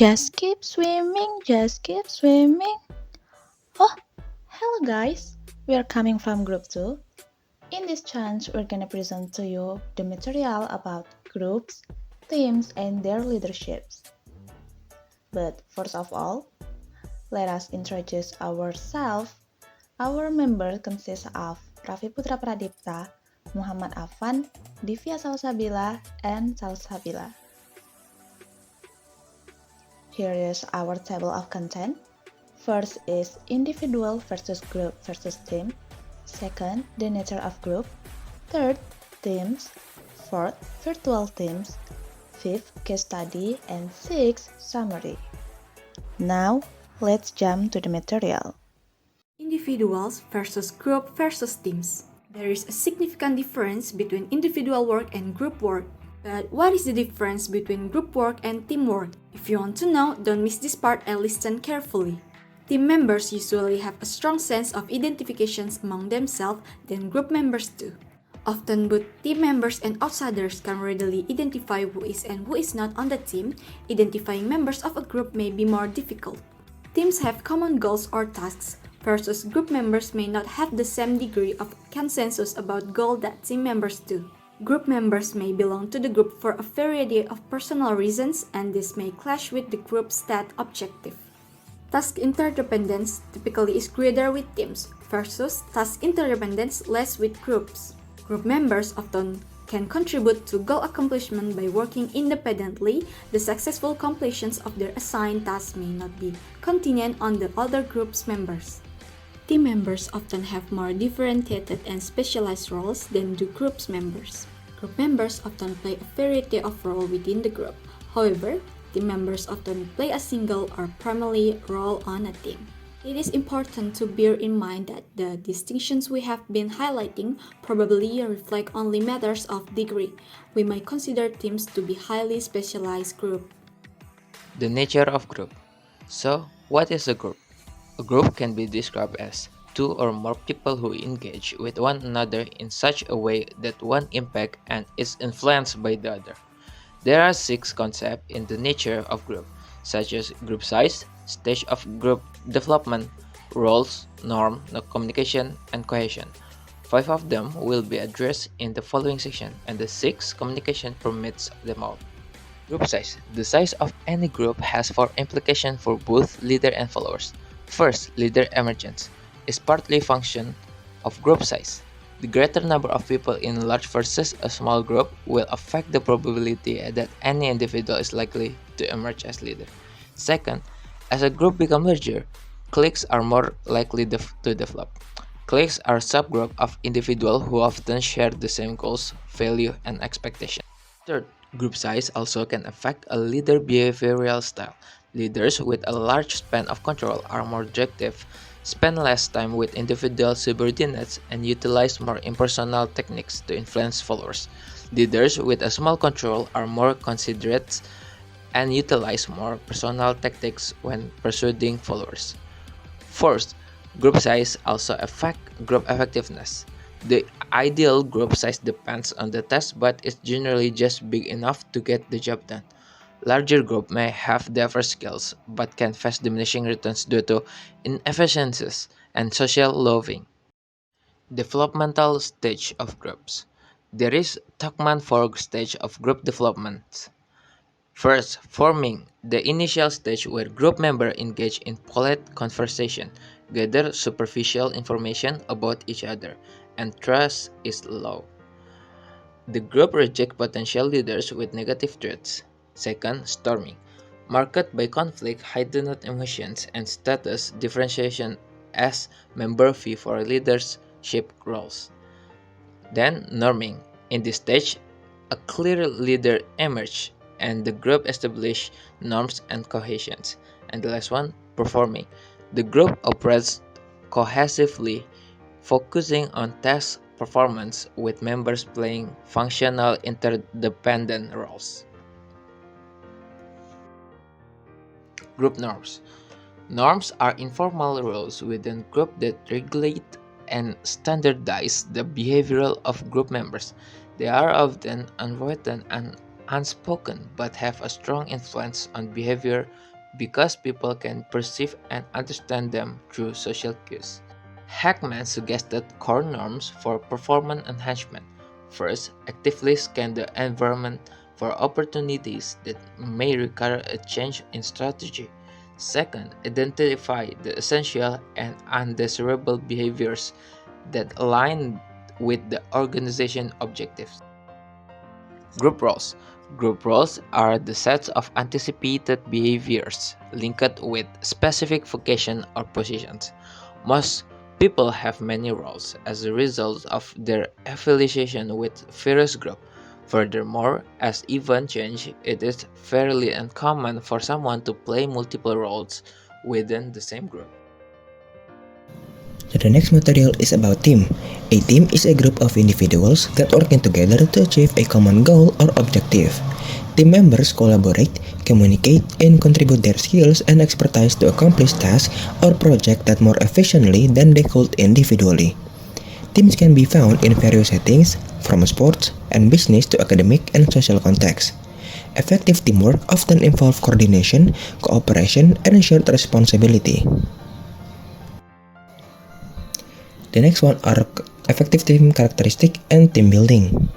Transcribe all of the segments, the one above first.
Just keep swimming, just keep swimming. Oh, hello guys. We are coming from group 2. In this chance, we're gonna present to you the material about groups, teams, and their leaderships. But first of all, let us introduce ourselves. Our members consist of Rafi Putra Pradipta, Muhammad AFFAN, DIVIA SALSABILA, and SALSABILA. Here is our table of content. First is individual versus group versus team. Second, the nature of group. Third, teams. Fourth, virtual teams. Fifth, case study. And sixth, summary. Now, let's jump to the material. Individuals versus group versus teams. There is a significant difference between individual work and group work. But what is the difference between group work and teamwork? If you want to know, don't miss this part and listen carefully. Team members usually have a strong sense of identifications among themselves than group members do. Often both team members and outsiders can readily identify who is and who is not on the team. Identifying members of a group may be more difficult. Teams have common goals or tasks, versus group members may not have the same degree of consensus about goals that team members do. Group members may belong to the group for a variety of personal reasons, and this may clash with the group's stat objective. Task interdependence typically is greater with teams, versus task interdependence less with groups. Group members often can contribute to goal accomplishment by working independently. The successful completion of their assigned tasks may not be contingent on the other group's members. Team members often have more differentiated and specialized roles than do groups members. Group members often play a variety of roles within the group. However, team members often play a single or primary role on a team. It is important to bear in mind that the distinctions we have been highlighting probably reflect only matters of degree. We might consider teams to be highly specialized groups. The nature of group. So, what is a group? A group can be described as two or more people who engage with one another in such a way that one impacts and is influenced by the other. There are 6 concepts in the nature of group, such as group size, stage of group development, roles, norm, communication, and cohesion. 5 of them will be addressed in the following section, and the 6th communication permits them all. Group size. The size of any group has 4 implications for both leader and followers. First, leader emergence is partly function of group size. The greater number of people in a large versus a small group will affect the probability that any individual is likely to emerge as leader. Second, as a group becomes larger, cliques are more likely to develop. Cliques are subgroups of individuals who often share the same goals, value, and expectations. Third, group size also can affect a leader behavioral style. Leaders with a large span of control are more directive, spend less time with individual subordinates, and utilize more impersonal techniques to influence followers. Leaders with a small control are more considerate and utilize more personal tactics when persuading followers. Fourth, group size also affects group effectiveness. The ideal group size depends on the task but is generally just big enough to get the job done. Larger groups may have diverse skills but can face diminishing returns due to inefficiencies and social loathing. Developmental stage of groups. There is Tuckman 4 stage of group development. First, forming, the initial stage where group members engage in polite conversation, gather superficial information about each other, and trust is low. The group rejects potential leaders with negative traits. Second, storming, marked by conflict, heightened emotions, and status differentiation as member vie for leadership roles. Then, norming. In this stage, a clear leader emerges and the group establishes norms and cohesions. And the last one, performing. The group operates cohesively, focusing on task performance with members playing functional interdependent roles. Group norms. Norms are informal rules within group that regulate and standardize the behavior of group members. They are often unwritten and unspoken but have a strong influence on behavior because people can perceive and understand them through social cues. Hackman suggested core norms for performance enhancement. First, actively scan the environment for opportunities that may require a change in strategy. Second, identify the essential and undesirable behaviors that align with the organization objectives. Group roles. Group roles are the sets of anticipated behaviors linked with specific vocation or positions. Most people have many roles as a result of their affiliation with various groups. Furthermore, as events change, it is fairly uncommon for someone to play multiple roles within the same group. So the next material is about team. A team is a group of individuals that working together to achieve a common goal or objective. Team members collaborate, communicate, and contribute their skills and expertise to accomplish tasks or projects that more efficiently than they could individually. Teams can be found in various settings, from sports and business to academic and social contexts. Effective teamwork often involves coordination, cooperation, and shared responsibility. The next one are effective team characteristic and team building.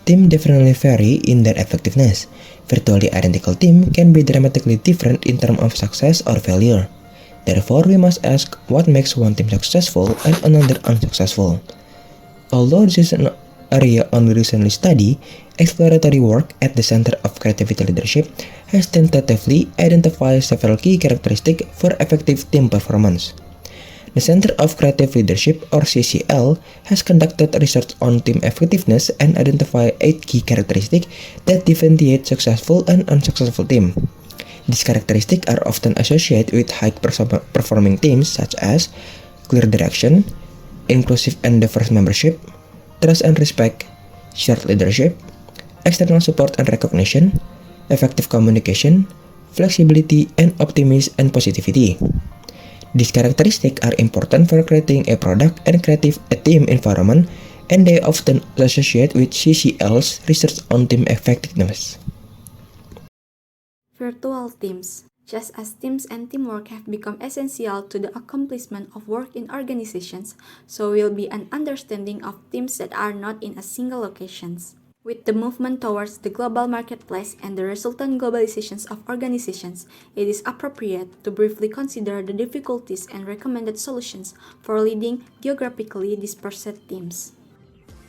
Teams definitely vary in their effectiveness. Virtually identical team can be dramatically different in terms of success or failure. Therefore, we must ask what makes one team successful and another unsuccessful. Although this is an area only recently studied, exploratory work at the Center of Creativity Leadership has tentatively identified several key characteristics for effective team performance. The Center of Creative Leadership, or CCL, has conducted research on team effectiveness and identified 8 key characteristics that differentiate successful and unsuccessful teams. These characteristics are often associated with high-performing teams such as clear direction, inclusive and diverse membership, trust and respect, shared leadership, external support and recognition, effective communication, flexibility, and optimism and positivity. These characteristics are important for creating a product and creative a team environment, and they often associate with CCL's research on team effectiveness. Virtual teams. Just as teams and teamwork have become essential to the accomplishment of work in organizations, so will be an understanding of teams that are not in a single locations. With the movement towards the global marketplace and the resultant globalizations of organizations, it is appropriate to briefly consider the difficulties and recommended solutions for leading geographically dispersed teams.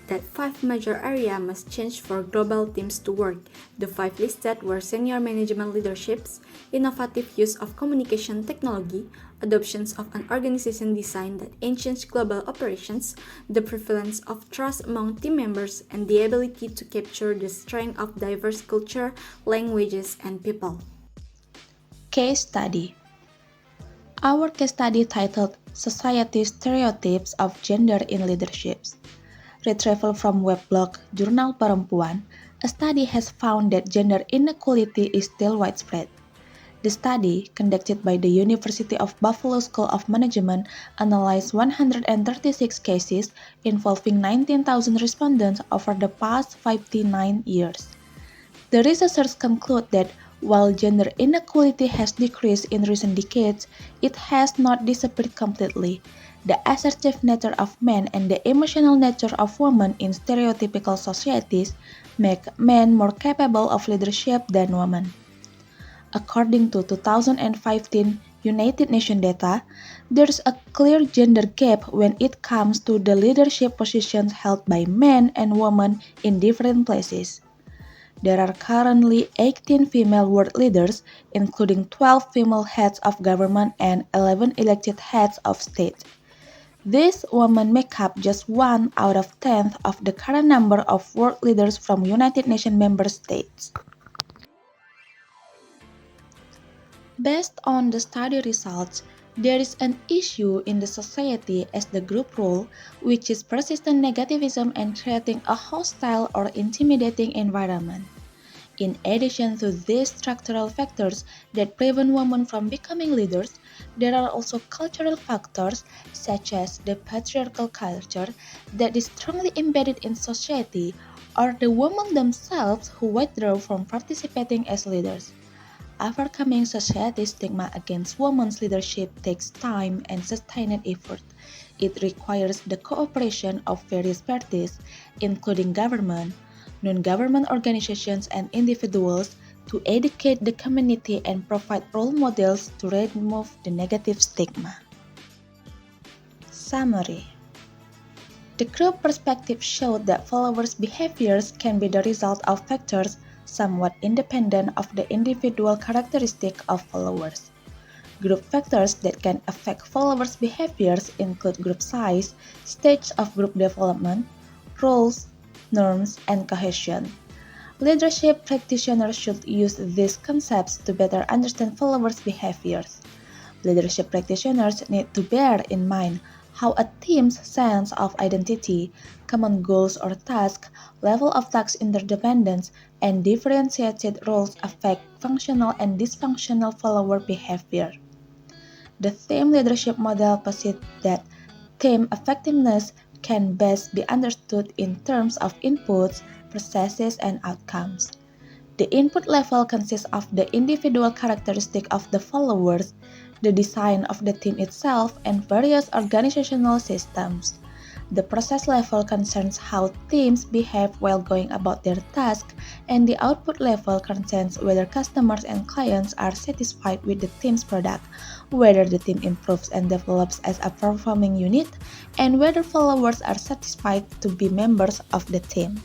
That 5 major areas must change for global teams to work. The 5 listed were senior management leaderships, innovative use of communication technology, adoptions of an organization design that enhances global operations, the prevalence of trust among team members, and the ability to capture the strength of diverse culture, languages, and people. Case study. Our case study titled Society Stereotypes of Gender in Leaderships. Retrieval from web blog Jurnal Perempuan, a study has found that gender inequality is still widespread. The study, conducted by the University of Buffalo School of Management, analyzed 136 cases involving 19,000 respondents over the past 59 years. The researchers conclude that while gender inequality has decreased in recent decades, it has not disappeared completely. The assertive nature of men and the emotional nature of women in stereotypical societies make men more capable of leadership than women. According to 2015 United Nations data, there's a clear gender gap when it comes to the leadership positions held by men and women in different places. There are currently 18 female world leaders, including 12 female heads of government and 11 elected heads of state. These women make up just 1 out of 10 of the current number of world leaders from United Nations member states. Based on the study results, there is an issue in the society as the group role, which is persistent negativism and creating a hostile or intimidating environment. In addition to these structural factors that prevent women from becoming leaders, there are also cultural factors such as the patriarchal culture that is strongly embedded in society or the women themselves who withdraw from participating as leaders. overcoming society's stigma against women's leadership takes time and sustained effort. It requires the cooperation of various parties, including government, non-government organizations, and individuals, to educate the community and provide role models to remove the negative stigma. Summary: the group perspective showed that followers' behaviors can be the result of factors somewhat independent of the individual characteristic of followers. Group factors that can affect followers' behaviors include group size, stage of group development, roles, norms, and cohesion. Leadership practitioners should use these concepts to better understand followers' behaviors. Leadership practitioners need to bear in mind how a team's sense of identity, common goals or tasks, level of task interdependence, and differentiated roles affect functional and dysfunctional follower behavior. The team leadership model posits that team effectiveness can best be understood in terms of inputs, processes, and outcomes. The input level consists of the individual characteristic of the followers, the design of the team itself, and various organizational systems. The process level concerns how teams behave while going about their task, and the output level concerns whether customers and clients are satisfied with the team's product, whether the team improves and develops as a performing unit, and whether followers are satisfied to be members of the team.